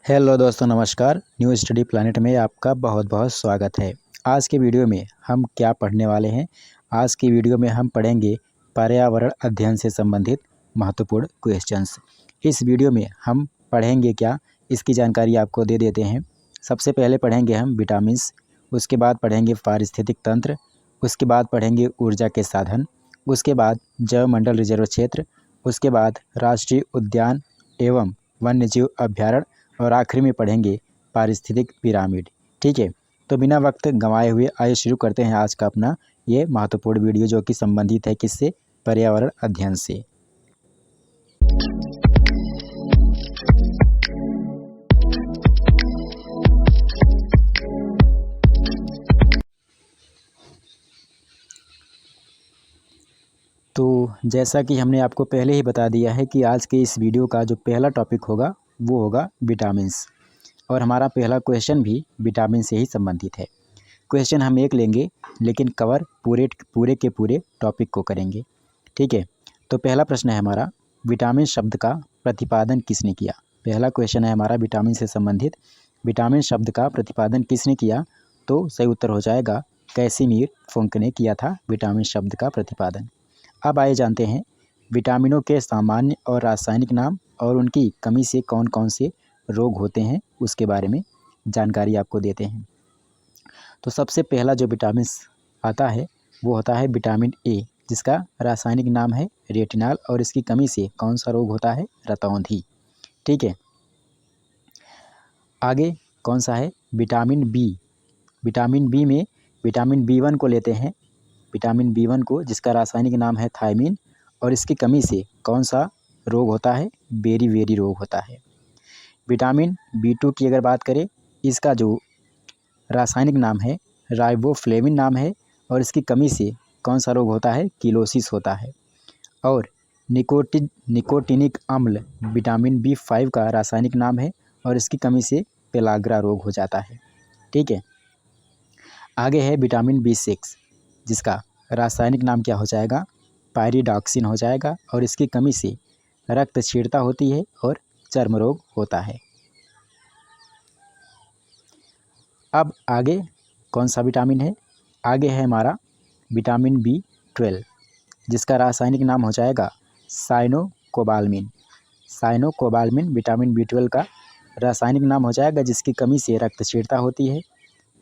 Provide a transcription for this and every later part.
Hello दोस्तों, नमस्कार। New study planet में आपका बहुत बहुत स्वागत है। आज के वीडियो में हम क्या पढ़ने वाले हैं? आज की वीडियो में हम पढ़ेंगे पर्यावरण अध्ययन से संबंधित महत्वपूर्ण क्वेश्चंस। इस वीडियो में हम पढ़ेंगे क्या, इसकी जानकारी आपको दे देते हैं। सबसे पहले पढ़ेंगे हम विटामिन्स, उसके बाद पढ़ेंगे पारिस्थितिक तंत्र, उसके बाद पढ़ेंगे ऊर्जा के साधन, उसके बाद जैवमंडल रिजर्व क्षेत्र, उसके बाद राष्ट्रीय उद्यान एवं वन्यजीव अभ्यारण्य और आखिरी में पढ़ेंगे पारिस्थितिक पिरामिड। ठीक है, तो बिना वक्त गंवाए हुए आइए शुरू करते हैं आज का अपना ये महत्वपूर्ण वीडियो, जो कि संबंधित है किससे? पर्यावरण अध्ययन से। तो जैसा कि हमने आपको पहले ही बता दिया है कि आज के इस वीडियो का जो पहला टॉपिक होगा वो होगा विटामिन्स, और हमारा पहला क्वेश्चन भी विटामिन से ही संबंधित है। क्वेश्चन हम एक लेंगे, लेकिन कवर पूरे के पूरे टॉपिक को करेंगे। ठीक है, तो पहला प्रश्न है हमारा, विटामिन शब्द का प्रतिपादन किसने किया? पहला क्वेश्चन है हमारा विटामिन से संबंधित, विटामिन शब्द का प्रतिपादन किसने किया? तो सही उत्तर हो जाएगा कैसिमिर फुंक ने किया था विटामिन शब्द का प्रतिपादन। अब आइए जानते हैं विटामिनों के सामान्य और रासायनिक नाम और उनकी कमी से कौन कौन से रोग होते हैं, उसके बारे में जानकारी आपको देते हैं। तो सबसे पहला जो विटामिन आता है वो होता है विटामिन ए, जिसका रासायनिक नाम है रेटिनॉल, और इसकी कमी से कौन सा रोग होता है? रतौंधी। ठीक है, आगे कौन सा है? Vitamin B. विटामिन बी में विटामिन बी1 को लेते हैं, विटामिन बी1 को, जिसका रासायनिक नाम है थायमीन, और इसकी कमी से कौन सा रोग होता है? बेरी रोग होता है। विटामिन बी2 की अगर बात करें, इसका जो रासायनिक नाम है राइबोफ्लेविन नाम है, और इसकी कमी से कौन सा रोग होता है? किलोसिस होता है। और निकोटिनिक अम्ल विटामिन बी5 का रासायनिक नाम है, और इसकी कमी से पेलाग्रा रोग हो जाता है। ठीक है, आगे है विटामिन बी6, जिसका रासायनिक नाम क्या हो जाएगा? पायरिडॉक्सिन हो जाएगा, और इसकी कमी से रक्त क्षीणता होती है और चर्म रोग होता है। अब आगे कौन सा विटामिन है? आगे है हमारा विटामिन बी12, जिसका रासायनिक नाम हो जाएगा साइनोकोबाल्मिन। साइनोकोबाल्मिन विटामिन बी12 का रासायनिक नाम हो जाएगा, जिसकी कमी से रक्त क्षीणता होती है,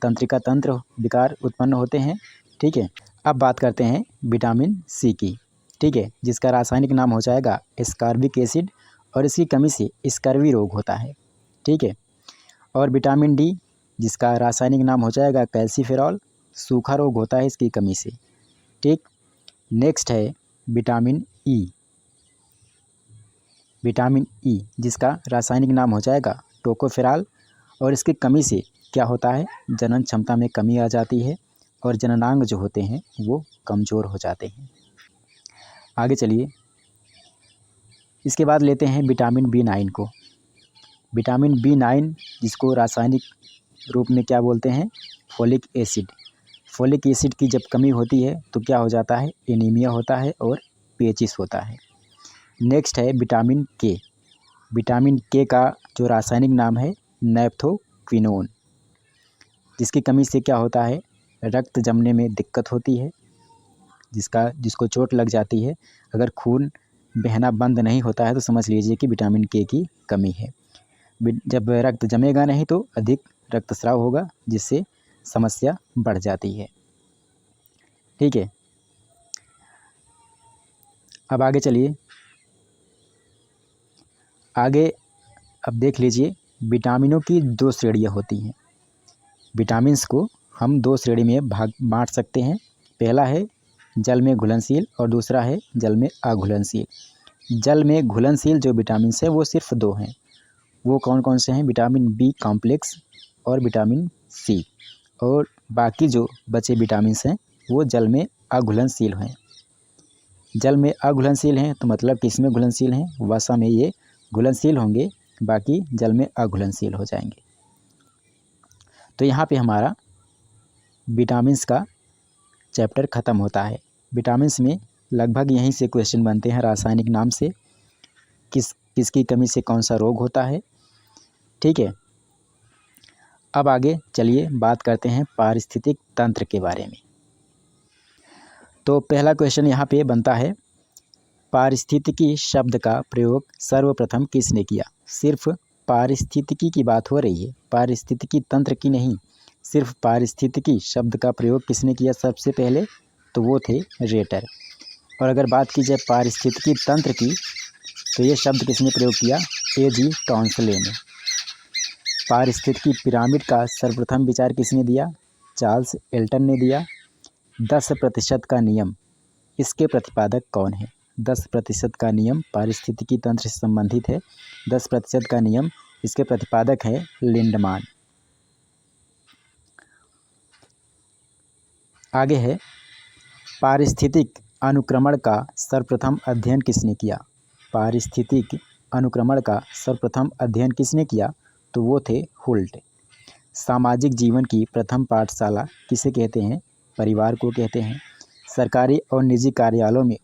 तंत्रिका तंत्र विकार उत्पन्न होते हैं। ठीक है, अब बात करते हैं विटामिन सी की। ठीक है, जिसका रासायनिक नाम हो जाएगा एस्कॉर्बिक एसिड, और इसकी कमी से स्कर्वी रोग होता है। ठीक है, और विटामिन डी, जिसका रासायनिक नाम हो जाएगा कैल्सीफेरॉल, सूखा रोग होता है इसकी कमी से। ठीक, नेक्स्ट है विटामिन ई। विटामिन ई, जिसका रासायनिक नाम हो जाएगा टोकोफेरॉल, और इसकी कमी से क्या होता है? जनन क्षमता में कमी आ जाती है, और जननांग जो होते हैं वो कमज़ोर हो जाते हैं। आगे चलिए, इसके बाद लेते हैं विटामिन बी9 को। विटामिन बी9, जिसको रासायनिक रूप में क्या बोलते हैं? Folic acid. फोलिक एसिड की जब कमी होती है तो क्या हो जाता है? एनीमिया होता है और पेचिस होता है। नेक्स्ट है विटामिन के। विटामिन के का जो रासायनिक नाम है नैप्थोक्विनोन, जिसकी कमी से क्या होता है? रक्त जमने में दिक्कत होती है, जिसको चोट लग जाती है, अगर खून बहना बंद नहीं होता है तो समझ लीजिए कि विटामिन के की कमी है। जब रक्त जमेगा नहीं तो अधिक रक्तस्राव होगा, जिससे समस्या बढ़ जाती है। ठीक है, अब आगे चलिए, आगे अब देख लीजिए, विटामिनों की दो श्रेणियाँ होती हैं। विटामिन्स को हम दो श्रेणी में बांट सकते हैं। पहला है जल में घुलनशील, और दूसरा है जल में अघुलनशील। जल में घुलनशील जो विटामिन्स हैं वो सिर्फ दो हैं। वो कौन कौन से हैं? विटामिन बी कॉम्प्लेक्स और विटामिन सी। और बाकी जो बचे विटामिन्स हैं वो जल में अघुलनशील हैं। जल में अघुलनशील हैं तो मतलब किस में घुलनशील हैं? वसा में ये घुलनशील होंगे, बाकी जल में अघुलनशील हो जाएंगे। तो यहाँ पे हमारा विटामिन्स का चैप्टर ख़त्म होता है। विटामिन्स में लगभग यहीं से क्वेश्चन बनते हैं रासायनिक नाम से, किसकी कमी से कौन सा रोग होता है, ठीक है। अब आगे चलिए बात करते हैं पारिस्थितिक तंत्र के बारे में। तो पहला क्वेश्चन यहाँ पे बनता है, पारिस्थितिकी शब्द का प्रयोग सर्वप्रथम किसने किया? सिर्फ पारिस्थितिकी की बात हो रही है, पारिस्थितिकी तंत्र की नहीं। सिर्फ पारिस्थितिकी शब्द का प्रयोग किसने किया सबसे पहले? तो वो थे रेटर। और अगर बात की जाए पारिस्थितिकी तंत्र की, तो ये शब्द किसने प्रयोग किया? A.G. टॉन्सले ने। पारिस्थितिकी पिरामिड का सर्वप्रथम विचार किसने दिया? चार्ल्स एल्टन ने दिया। 10% का नियम, इसके प्रतिपादक कौन है? 10% का नियम पारिस्थितिकी तंत्र से संबंधित है। 10% का नियम, इसके प्रतिपादक है लिंडमान। आगे है, पारिस्थितिक अनुक्रमण का सर्वप्रथम अध्ययन किसने किया? पारिस्थितिक अनुक्रमण का सर्वप्रथम अध्ययन किसने किया? तो वो थे हुल्ट। सामाजिक जीवन की प्रथम पाठशाला किसे कहते हैं? परिवार को कहते हैं। सरकारी और निजी कार्यालयों में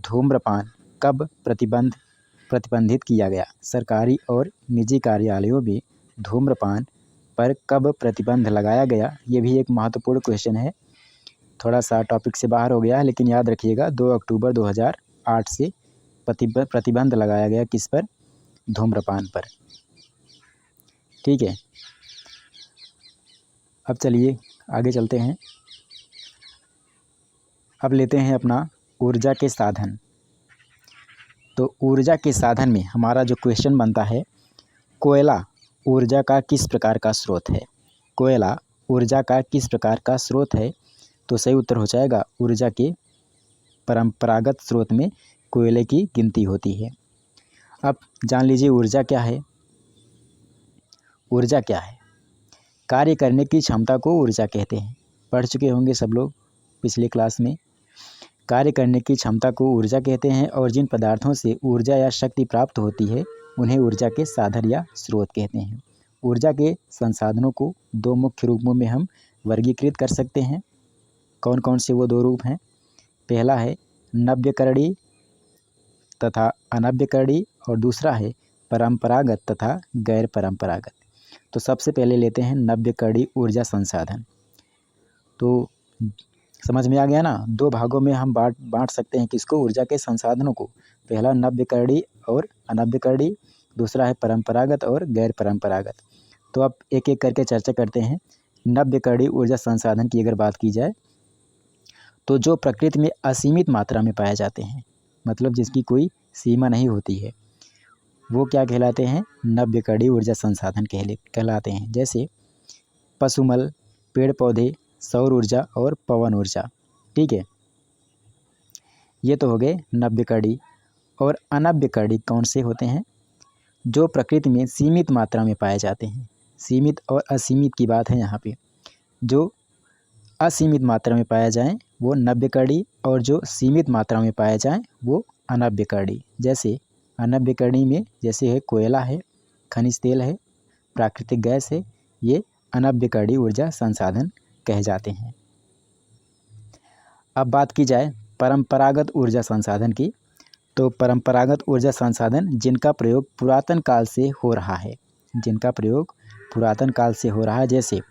धूम्रपान कब प्रतिबंधित किया गया? सरकारी और निजी कार्यालयों में धूम्रपान पर कब प्रतिबंध लगाया गया? ये भी एक महत्वपूर्ण क्वेश्चन है, थोड़ा सा टॉपिक से बाहर हो गया है, लेकिन याद रखिएगा 2 अक्टूबर 2008 से प्रतिबंध लगाया गया किस पर? धूम्रपान पर। ठीक है। अब चलिए आगे चलते हैं। अब लेते हैं अपना ऊर्जा के साधन। तो ऊर्जा के साधन में हमारा जो क्वेश्चन बनता है, कोयला ऊर्जा का किस प्रकार का स्रोत है? कोयला ऊर्जा का किस प्रकार का स्रोत है? तो सही उत्तर हो जाएगा, ऊर्जा के परंपरागत स्रोत में कोयले की गिनती होती है। अब जान लीजिए ऊर्जा क्या है। ऊर्जा क्या है? कार्य करने की क्षमता को ऊर्जा कहते हैं। पढ़ चुके होंगे सब लोग पिछले क्लास में। कार्य करने की क्षमता को ऊर्जा कहते हैं, और जिन पदार्थों से ऊर्जा या शक्ति प्राप्त होती है उन्हें ऊर्जा के साधन या स्रोत कहते हैं। ऊर्जा के संसाधनों को 2 मुख्य रूपों में हम वर्गीकृत कर सकते हैं। कौन कौन से वो 2 रूप हैं? पहला है नव्यकरणीय तथा अनव्यकरणीय, और दूसरा है परंपरागत तथा गैर परंपरागत। तो सबसे पहले लेते हैं नव्यकरणीय ऊर्जा संसाधन। तो समझ में आ गया ना, 2 भागों में हम बांट सकते हैं किसको? ऊर्जा के संसाधनों को। पहला नव्यकरणीय और अनव्यकरणीय, दूसरा है परंपरागत और गैर परंपरागत। तो अब एक एक करके चर्चा करते हैं। नव्यकरणीय ऊर्जा संसाधन की अगर बात की जाए, तो जो प्रकृति में असीमित मात्रा में पाए जाते हैं, मतलब जिसकी कोई सीमा नहीं होती है, वो क्या कहलाते हैं? नव्यकरणीय ऊर्जा संसाधन कहलाते हैं। जैसे पशुमल, पेड़ पौधे, सौर ऊर्जा और पवन ऊर्जा। ठीक है, ये तो हो गए नव्यकरणीय। और अनव्यकरणीय कौन से होते हैं? जो प्रकृति में सीमित मात्रा में पाए जाते हैं। सीमित और असीमित की बात है यहाँ पे। जो असीमित मात्रा में पाया जाए वो नव्यकरणीय, और जो सीमित मात्रा में पाया जाए वो अनव्यकरणीय। जैसे अनव्यकरणीय में जैसे है कोयला है, खनिज तेल है, प्राकृतिक गैस है, ये अनव्यकरणीय ऊर्जा संसाधन कहे जाते हैं। अब बात की जाए परंपरागत ऊर्जा संसाधन की, तो परंपरागत ऊर्जा संसाधन जिनका प्रयोग पुरातन काल से हो रहा है, जिनका प्रयोग पुरातन काल से हो रहा है, जैसे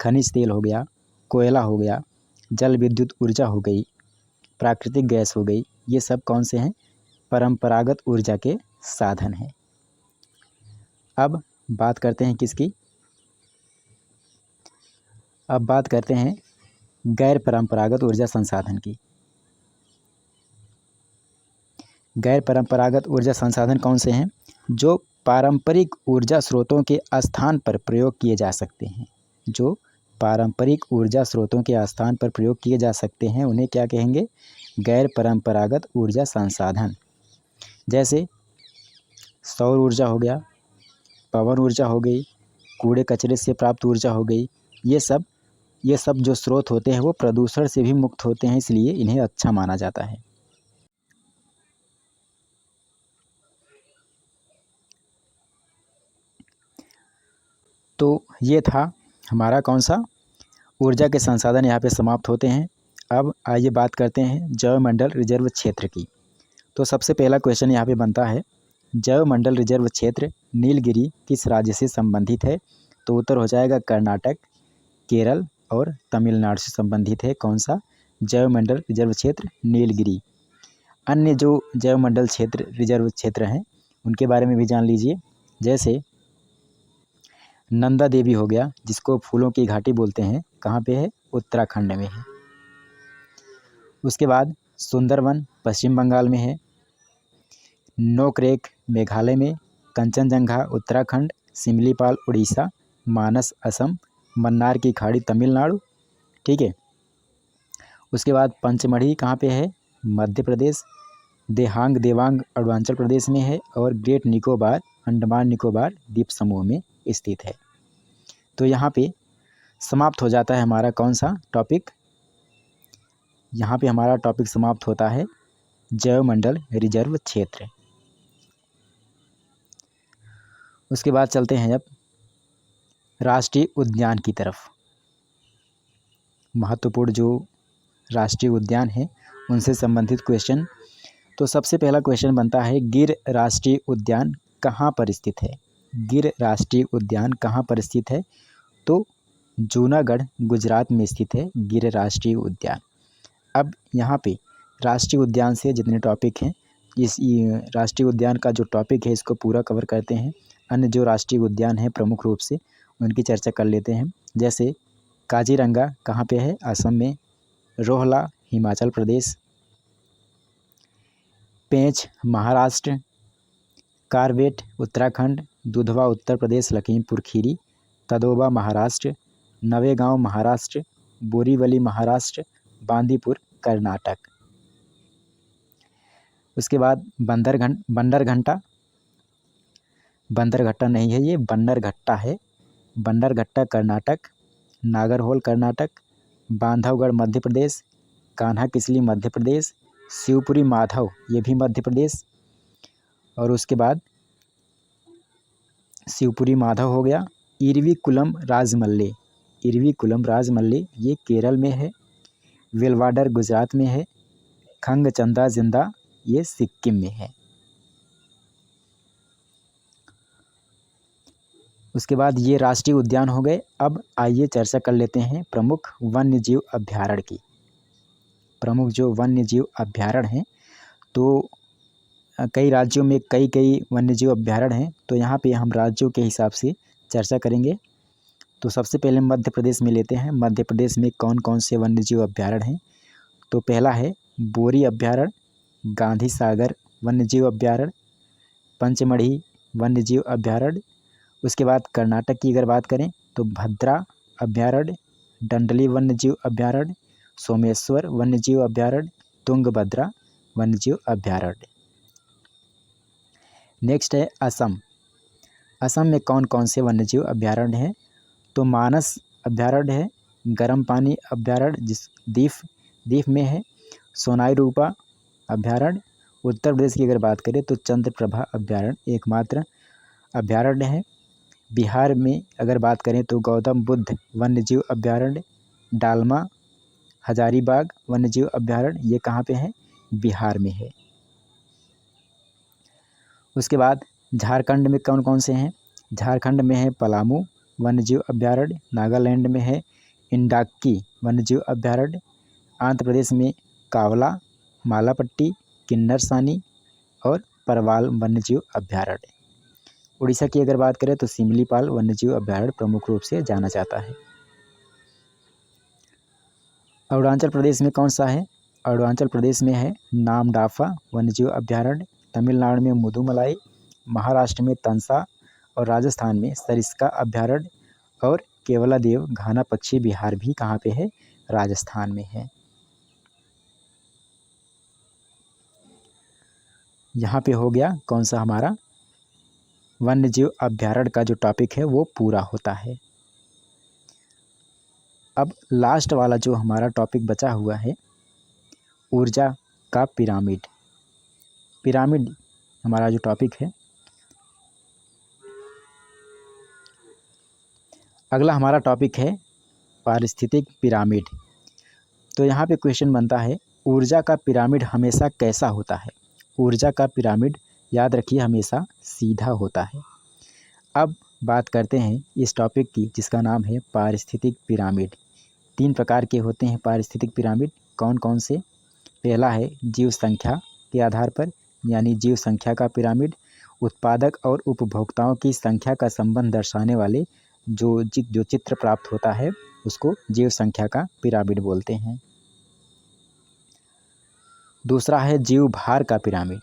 खनिज तेल हो गया, कोयला हो गया, जल विद्युत ऊर्जा हो गई, प्राकृतिक गैस हो गई, ये सब कौन से हैं? परंपरागत ऊर्जा के साधन हैं। अब बात करते हैं किसकी? अब बात करते हैं गैर परंपरागत ऊर्जा संसाधन की। गैर परंपरागत ऊर्जा संसाधन कौन से हैं? जो पारंपरिक ऊर्जा स्रोतों के स्थान पर प्रयोग किए जा सकते हैं। जो पारंपरिक ऊर्जा स्रोतों के स्थान पर प्रयोग किए जा सकते हैं उन्हें क्या कहेंगे? गैर परंपरागत ऊर्जा संसाधन। जैसे सौर ऊर्जा हो गया, पवन ऊर्जा हो गई, कूड़े कचरे से प्राप्त ऊर्जा हो गई। ये सब जो स्रोत होते हैं वो प्रदूषण से भी मुक्त होते हैं, इसलिए इन्हें अच्छा माना जाता है। तो ये था हमारा कौन सा? ऊर्जा के संसाधन यहाँ पे समाप्त होते हैं। अब आइए बात करते हैं जैवमंडल रिजर्व क्षेत्र की। तो सबसे पहला क्वेश्चन यहाँ पे बनता है, जैवमंडल रिजर्व क्षेत्र नीलगिरी किस राज्य से संबंधित है? तो उत्तर हो जाएगा कर्नाटक, केरल और तमिलनाडु से संबंधित है। कौन सा? जैवमंडल रिजर्व क्षेत्र नीलगिरी। अन्य जो जैवमंडल क्षेत्र रिजर्व क्षेत्र हैं उनके बारे में भी जान लीजिए। जैसे नंदा देवी हो गया, जिसको फूलों की घाटी बोलते हैं, कहाँ पे है? उत्तराखंड में है। उसके बाद सुंदरवन पश्चिम बंगाल में है, नोकरेक मेघालय में, कंचनजंगा उत्तराखंड, सिमलीपाल उड़ीसा, मानस असम, मन्नार की खाड़ी तमिलनाडु। ठीक है। उसके बाद पंचमढ़ी कहाँ पे है? मध्य प्रदेश, देहांग देवांग अरुणाचल प्रदेश में है और ग्रेट निकोबार अंडमान निकोबार द्वीप समूह में स्थित है। तो यहाँ पे समाप्त हो जाता है हमारा कौन सा टॉपिक? यहाँ पे हमारा टॉपिक समाप्त होता है जैवमंडल रिजर्व क्षेत्र। उसके बाद चलते हैं अब राष्ट्रीय उद्यान की तरफ। महत्वपूर्ण जो राष्ट्रीय उद्यान है उनसे संबंधित क्वेश्चन। तो सबसे पहला क्वेश्चन बनता है, गिर राष्ट्रीय उद्यान कहाँ पर स्थित है? गिर राष्ट्रीय उद्यान कहाँ पर स्थित है? तो जूनागढ़ गुजरात में स्थित है गिर राष्ट्रीय उद्यान। अब यहाँ पे राष्ट्रीय उद्यान से जितने टॉपिक हैं, इस राष्ट्रीय उद्यान का जो टॉपिक है इसको पूरा कवर करते हैं। अन्य जो राष्ट्रीय उद्यान हैं प्रमुख रूप से उनकी चर्चा कर लेते हैं। जैसे काजीरंगा कहाँ पे है? असम में। रोहला हिमाचल प्रदेश, पेंच महाराष्ट्र, कारवेट उत्तराखंड, दुधवा उत्तर प्रदेश लखीमपुर खीरी, तदोबा महाराष्ट्र, नवेगांव महाराष्ट्र, बोरीवली महाराष्ट्र, बांदीपुर कर्नाटक। उसके बाद बंदरघट्टा नहीं है, ये बन्नरघट्टा है। बन्नरघट्टा कर्नाटक, नागरहोल कर्नाटक, बांधवगढ़ मध्य प्रदेश, कान्हा किसली मध्य प्रदेश, शिवपुरी माधव ये भी मध्य प्रदेश। और उसके बाद शिवपुरी माधव हो गया। इरविकुलम राजमल्ले ये केरल में है। वेलवाडर गुजरात में है। खंगचंदा जिंदा ये सिक्किम में है। उसके बाद ये राष्ट्रीय उद्यान हो गए। अब आइए चर्चा कर लेते हैं प्रमुख वन्यजीव अभ्यारण्य की। प्रमुख जो वन्यजीव अभ्यारण्य हैं, तो कई राज्यों में कई वन्यजीव अभ्यारण्य हैं, तो यहाँ पे हम राज्यों के हिसाब से चर्चा करेंगे। तो सबसे पहले मध्य प्रदेश में लेते हैं। मध्य प्रदेश में कौन कौन से वन्यजीव अभ्यारण्य हैं? तो पहला है बोरी अभ्यारण्य, गांधी सागर वन्यजीव अभ्यारण्य, पंचमढ़ी वन्यजीव अभ्यारण्य। उसके बाद कर्नाटक की अगर बात करें तो भद्रा अभ्यारण्य, डंडली वन्यजीव अभ्यारण्य, सोमेश्वर वन्यजीव अभ्यारण्य, तुंगभद्रा वन्यजीव अभ्यारण्य। नेक्स्ट है असम। असम में कौन कौन से वन्यजीव अभ्यारण्य हैं? तो मानस अभ्यारण्य है, गर्म पानी अभ्यारण्य जिस दीप में है, सोनाई रूपा अभ्यारण्य। उत्तर प्रदेश की अगर बात करें तो चंद्रप्रभा अभ्यारण्य एकमात्र अभ्यारण्य है। बिहार में अगर बात करें तो गौतम बुद्ध वन्यजीव अभ्यारण्य, डालमा हजारीबाग वन्यजीव अभ्यारण्य ये कहाँ पे है? बिहार में है। उसके बाद झारखंड में कौन कौन से हैं? झारखंड में है पलामू वन्यजीव अभ्यारण्य, नागालैंड में है इंडाक्की वन्यजीव अभ्यारण्य, आंध्र प्रदेश में कावला, मालापट्टी, किन्नरसानी और परवाल वन्यजीव अभ्यारण्य। उड़ीसा की अगर बात करें तो सिमलीपाल वन्यजीव अभ्यारण्य प्रमुख रूप से जाना जाता है। अरुणाचल प्रदेश में कौन सा है? अरुणाचल प्रदेश में है नामडाफा वन्यजीव अभ्यारण्य, तमिलनाडु में मुदुमलाई, महाराष्ट्र में तंसा और राजस्थान में सरिस्का अभ्यारण्य और केवलादेव घाना पक्षी विहार भी कहाँ पे है? राजस्थान में है। यहाँ पे हो गया कौन सा हमारा वन्यजीव अभ्यारण्य का जो टॉपिक है वो पूरा होता है। अब लास्ट वाला जो हमारा टॉपिक बचा हुआ है ऊर्जा का पिरामिड। पिरामिड हमारा जो टॉपिक है। अगला हमारा टॉपिक है पारिस्थितिक पिरामिड। तो यहाँ पे क्वेश्चन बनता है ऊर्जा का पिरामिड हमेशा कैसा होता है? ऊर्जा का पिरामिड याद रखिए हमेशा सीधा होता है। अब बात करते हैं इस टॉपिक की जिसका नाम है पारिस्थितिक पिरामिड। 3 प्रकार के होते हैं पारिस्थितिक पिरामिड। कौन कौन से? पहला है जीव संख्या के आधार पर, यानी जीव संख्या का पिरामिड। उत्पादक और उपभोक्ताओं की संख्या का संबंध दर्शाने वाले जो चित्र प्राप्त होता है उसको जीव संख्या का पिरामिड बोलते हैं। दूसरा है जीव भार का पिरामिड।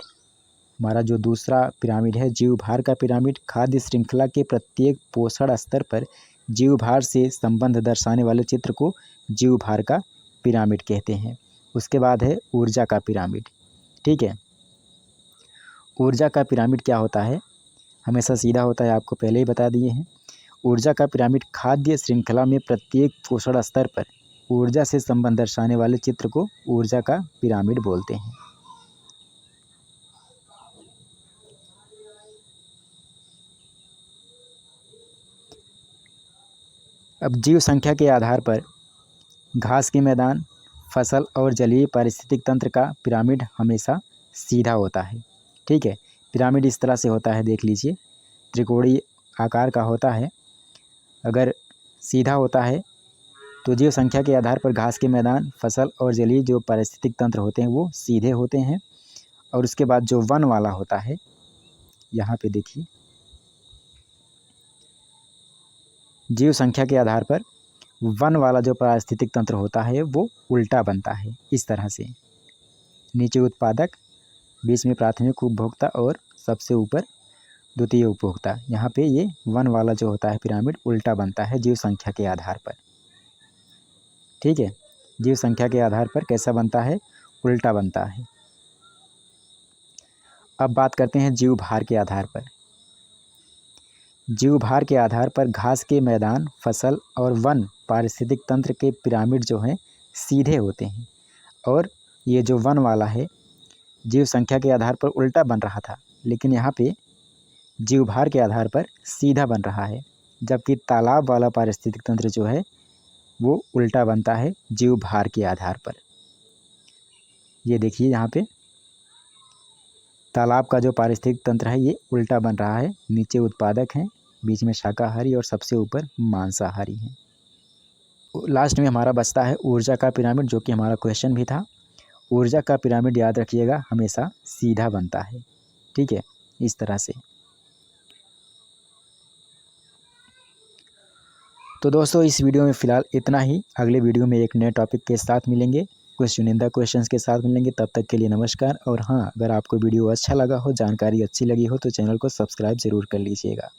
हमारा जो दूसरा पिरामिड है जीव भार का पिरामिड, खाद्य श्रृंखला के प्रत्येक पोषण स्तर पर जीव भार से संबंध दर्शाने वाले चित्र को जीव भार का पिरामिड कहते हैं। उसके बाद है ऊर्जा का पिरामिड। ठीक है, ऊर्जा का पिरामिड क्या होता है? हमेशा सीधा होता है, आपको पहले ही बता दिए हैं। ऊर्जा का पिरामिड खाद्य श्रृंखला में प्रत्येक पोषण स्तर पर ऊर्जा से संबंध दर्शाने वाले चित्र को ऊर्जा का पिरामिड बोलते हैं। अब जीव संख्या के आधार पर घास के मैदान, फसल और जलीय पारिस्थितिक तंत्र का पिरामिड हमेशा सीधा होता है। ठीक है, पिरामिड इस तरह से होता है, देख लीजिए, त्रिकोणीय आकार का होता है। अगर सीधा होता है तो जीव संख्या के आधार पर घास के मैदान, फसल और जलीय जो पारिस्थितिक तंत्र होते हैं वो सीधे होते हैं। और उसके बाद जो वन वाला होता है, यहाँ पे देखिए, जीव संख्या के आधार पर वन वाला जो पारिस्थितिक तंत्र होता है वो उल्टा बनता है, इस तरह से। नीचे उत्पादक, बीच में प्राथमिक उपभोक्ता और सबसे ऊपर द्वितीय उपभोक्ता। यहाँ पे ये वन वाला जो होता है पिरामिड उल्टा बनता है जीव संख्या के आधार पर। ठीक है, जीव संख्या के आधार पर कैसा बनता है? उल्टा बनता है। अब बात करते हैं जीव भार के आधार पर। जीव भार के आधार पर घास के मैदान, फसल और वन पारिस्थितिक तंत्र के पिरामिड जो हैं सीधे होते हैं। और ये जो वन वाला है जीव संख्या के आधार पर उल्टा बन रहा था, लेकिन यहाँ पे जीव भार के आधार पर सीधा बन रहा है। जबकि तालाब वाला पारिस्थितिक तंत्र जो है वो उल्टा बनता है जीव भार के आधार पर। ये देखिए, यहाँ पे तालाब का जो पारिस्थितिक तंत्र है ये उल्टा बन रहा है। नीचे उत्पादक हैं, बीच में शाकाहारी और सबसे ऊपर मांसाहारी हैं। लास्ट में हमारा बचता है ऊर्जा का पिरामिड, जो कि हमारा क्वेश्चन भी था। ऊर्जा का पिरामिड याद रखिएगा हमेशा सीधा बनता है। ठीक है, इस तरह से। तो दोस्तों इस वीडियो में फ़िलहाल इतना ही। अगले वीडियो में एक नए टॉपिक के साथ मिलेंगे, कुछ चुनिंदा क्वेश्चंस के साथ मिलेंगे। तब तक के लिए नमस्कार। और हाँ, अगर आपको वीडियो अच्छा लगा हो, जानकारी अच्छी लगी हो तो चैनल को सब्सक्राइब ज़रूर कर लीजिएगा।